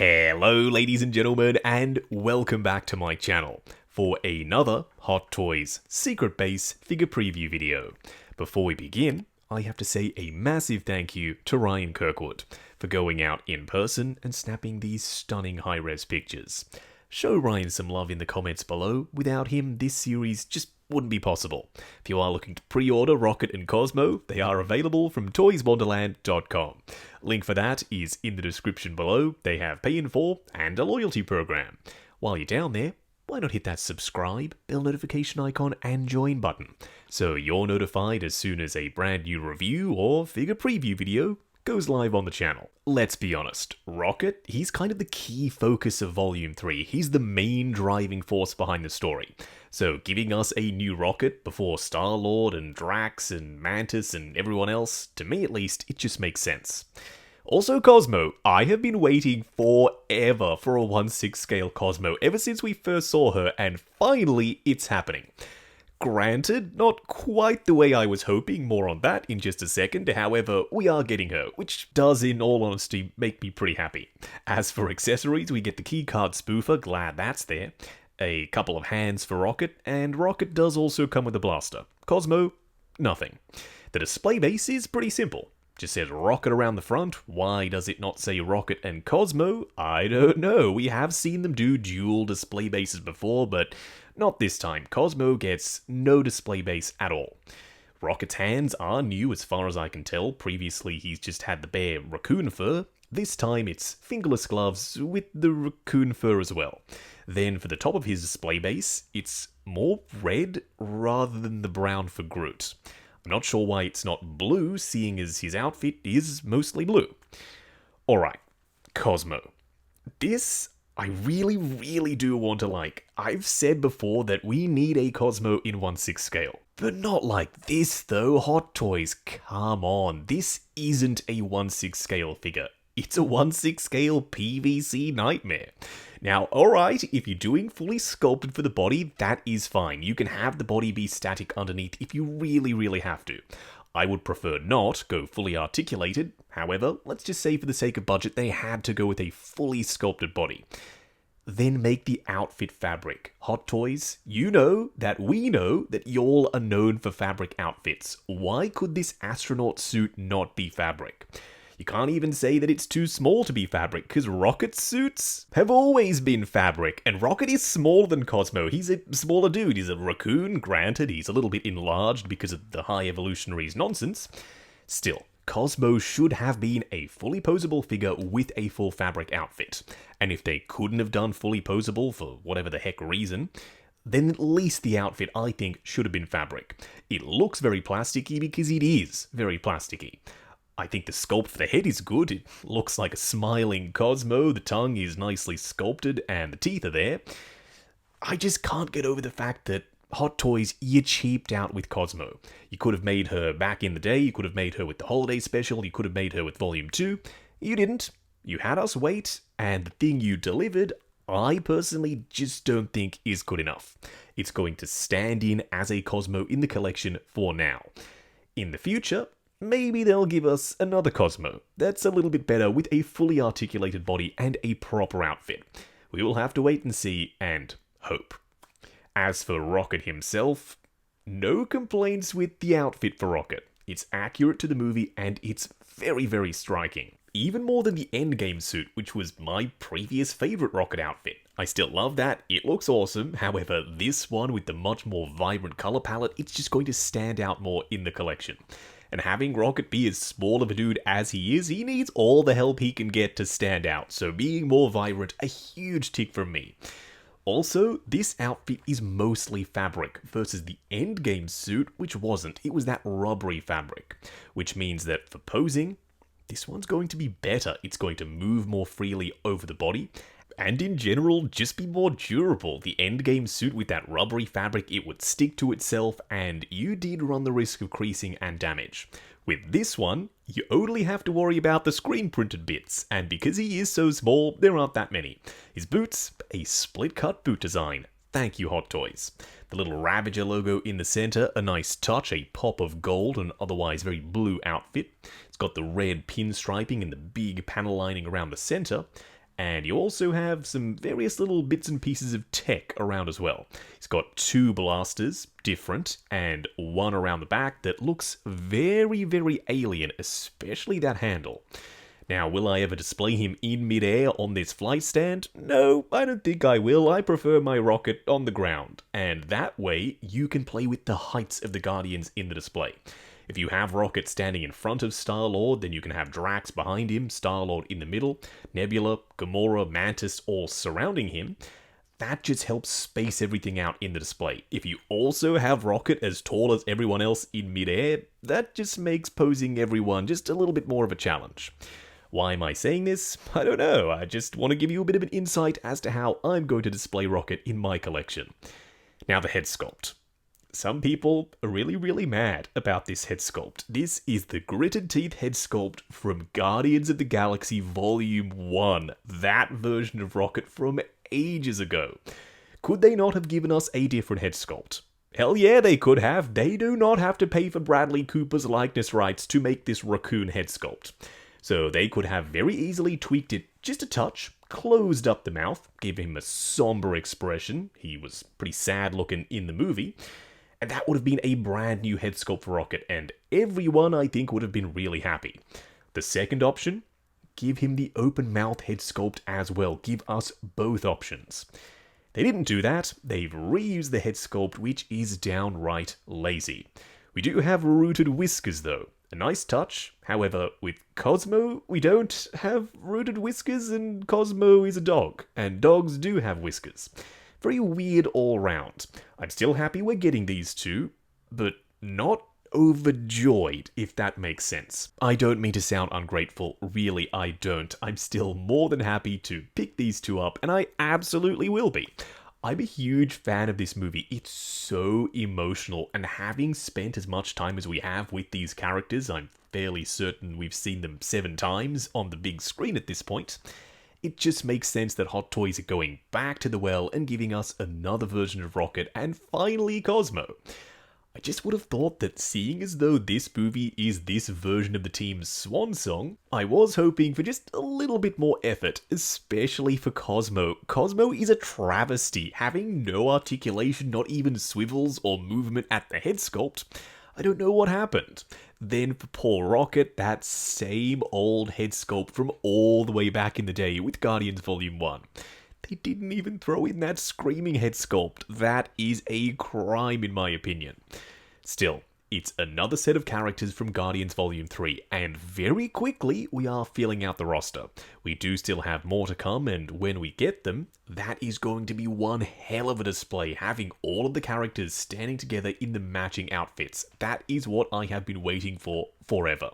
Hello ladies and gentlemen, and welcome back to my channel for another Hot Toys Secret Base figure preview video. Before we begin, I have to say a massive thank you to Ryan Kirkwood for going out in person and snapping these stunning high-res pictures. Show Ryan some love in the comments below. Without him, this series just wouldn't be possible. If you are looking to pre-order Rocket and Cosmo, they are available from toyswonderland.com. Link for that is in the description below. They have pay in full and a loyalty program. While you're down there, why not hit that subscribe, bell notification icon and join button, so you're notified as soon as a brand new review or figure preview video goes live on the channel. Let's be honest, Rocket, he's kind of the key focus of Volume 3. He's the main driving force behind the story. So giving us a new Rocket before Star-Lord and Drax and Mantis and everyone else, to me at least, it just makes sense. Also Cosmo, I have been waiting forever for a 1/6 scale Cosmo ever since we first saw her, and finally it's happening. Granted, not quite the way I was hoping, more on that in just a second, however, we are getting her, which does in all honesty make me pretty happy. As for accessories, we get the keycard spoofer, glad that's there, a couple of hands for Rocket, and Rocket does also come with a blaster. Cosmo, nothing. The display base is pretty simple. Just says Rocket around the front. Why does it not say Rocket and Cosmo? I don't know. We have seen them do dual display bases before, but not this time. Cosmo gets no display base at all. Rocket's hands are new as far as I can tell. Previously, he's just had the bare Racoon fur. This time, it's fingerless gloves with the Racoon fur as well. Then for the top of his display base, it's more red rather than the brown for Groot. I'm not sure why it's not blue, seeing as his outfit is mostly blue. Alright, Cosmo. This, I really do want to like. I've said before that we need a Cosmo in 1/6 scale. But not like this though, Hot Toys, come on. This isn't a 1/6 scale figure. It's a 1/6 scale PVC nightmare. Now, alright, if you're doing fully sculpted for the body, that is fine. You can have the body be static underneath if you really have to. I would prefer not go fully articulated. However, let's just say for the sake of budget, they had to go with a fully sculpted body. Then make the outfit fabric. Hot Toys, you know that we know that y'all are known for fabric outfits. Why could this astronaut suit not be fabric? You can't even say that it's too small to be fabric, because Rocket suits have always been fabric, and Rocket is smaller than Cosmo. He's a smaller dude. He's a Racoon, granted, he's a little bit enlarged because of the high evolutionaries nonsense. Still, Cosmo should have been a fully posable figure with a full fabric outfit. And if they couldn't have done fully posable for whatever the heck reason, then at least the outfit, I think, should have been fabric. It looks very plasticky because it is very plasticky. I think the sculpt for the head is good. It looks like a smiling Cosmo, the tongue is nicely sculpted, and the teeth are there. I just can't get over the fact that Hot Toys, you cheaped out with Cosmo. You could have made her back in the day, you could have made her with the holiday special, you could have made her with Volume 2. You didn't. You had us wait, and the thing you delivered, I personally just don't think is good enough. It's going to stand in as a Cosmo in the collection for now. In the future, maybe they'll give us another Cosmo that's a little bit better with a fully articulated body and a proper outfit. We will have to wait and see and hope. As for Rocket himself, no complaints with the outfit for Rocket. It's accurate to the movie and it's very striking. Even more than the Endgame suit, which was my previous favorite Rocket outfit. I still love that, it looks awesome, however this one with the much more vibrant color palette, it's just going to stand out more in the collection. And having Rocket be as small of a dude as he is, he needs all the help he can get to stand out, so being more vibrant, a huge tick from me. Also, this outfit is mostly fabric, versus the Endgame suit, which wasn't. It was that rubbery fabric, which means that for posing, this one's going to be better. It's going to move more freely over the body, and in general, just be more durable. The Endgame suit with that rubbery fabric, it would stick to itself, and you did run the risk of creasing and damage. With this one, you only have to worry about the screen-printed bits, and because he is so small, there aren't that many. His boots, a split-cut boot design. Thank you, Hot Toys. The little Ravager logo in the center, a nice touch, a pop of gold, an otherwise very blue outfit. It's got the red pinstriping and the big panel lining around the center. And you also have some various little bits and pieces of tech around as well. He's got 2 blasters, different, and one around the back that looks very, very alien, especially that handle. Now, will I ever display him in midair on this flight stand? No, I don't think I will. I prefer my rocket on the ground. And that way, you can play with the heights of the Guardians in the display. If you have Rocket standing in front of Star-Lord, then you can have Drax behind him, Star-Lord in the middle, Nebula, Gamora, Mantis all surrounding him. That just helps space everything out in the display. If you also have Rocket as tall as everyone else in midair, that just makes posing everyone just a little bit more of a challenge. Why am I saying this? I don't know. I just want to give you a bit of an insight as to how I'm going to display Rocket in my collection. Now, the head sculpt. Some people are really, really mad about this head sculpt. This is the gritted teeth head sculpt from Guardians of the Galaxy Volume 1. That version of Rocket from ages ago. Could they not have given us a different head sculpt? Hell yeah, they could have. They do not have to pay for Bradley Cooper's likeness rights to make this Racoon head sculpt. So they could have very easily tweaked it just a touch, closed up the mouth, gave him a somber expression. He was pretty sad looking in the movie. And that would have been a brand new head sculpt for Rocket, and everyone, I think, would have been really happy. The second option, give him the open mouth head sculpt as well. Give us both options. They didn't do that. They've reused the head sculpt, which is downright lazy. We do have rooted whiskers, though. A nice touch. However, with Cosmo, we don't have rooted whiskers, and Cosmo is a dog, and dogs do have whiskers. Very weird all round. I'm still happy we're getting these two, but not overjoyed, if that makes sense. I don't mean to sound ungrateful, really I don't. I'm still more than happy to pick these two up, and I absolutely will be. I'm a huge fan of this movie. It's so emotional, and having spent as much time as we have with these characters, I'm fairly certain we've seen them 7 times on the big screen at this point. It just makes sense that Hot Toys are going back to the well and giving us another version of Rocket and finally Cosmo. I just would have thought that seeing as though this movie is this version of the team's swan song, I was hoping for just a little bit more effort, especially for Cosmo. Cosmo is a travesty, having no articulation, not even swivels or movement at the head sculpt. I don't know what happened. Then for Paul Rocket, that same old head sculpt from all the way back in the day with Guardians Volume 1. They didn't even throw in that screaming head sculpt. That is a crime in my opinion. Still, it's another set of characters from Guardians Volume 3, and very quickly we are filling out the roster. We do still have more to come, and when we get them, that is going to be one hell of a display, having all of the characters standing together in the matching outfits. That is what I have been waiting for forever.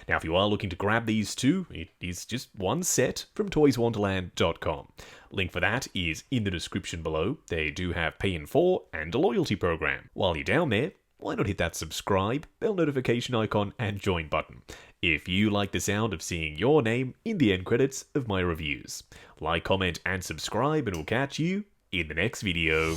Now, if you are looking to grab these two, it is just one set from toyswonderland.com. Link for that is in the description below. They do have Pay in 4 and a loyalty program. While you're down there, why not hit that subscribe, bell notification icon, and join button if you like the sound of seeing your name in the end credits of my reviews. Like, comment, and subscribe, and we'll catch you in the next video.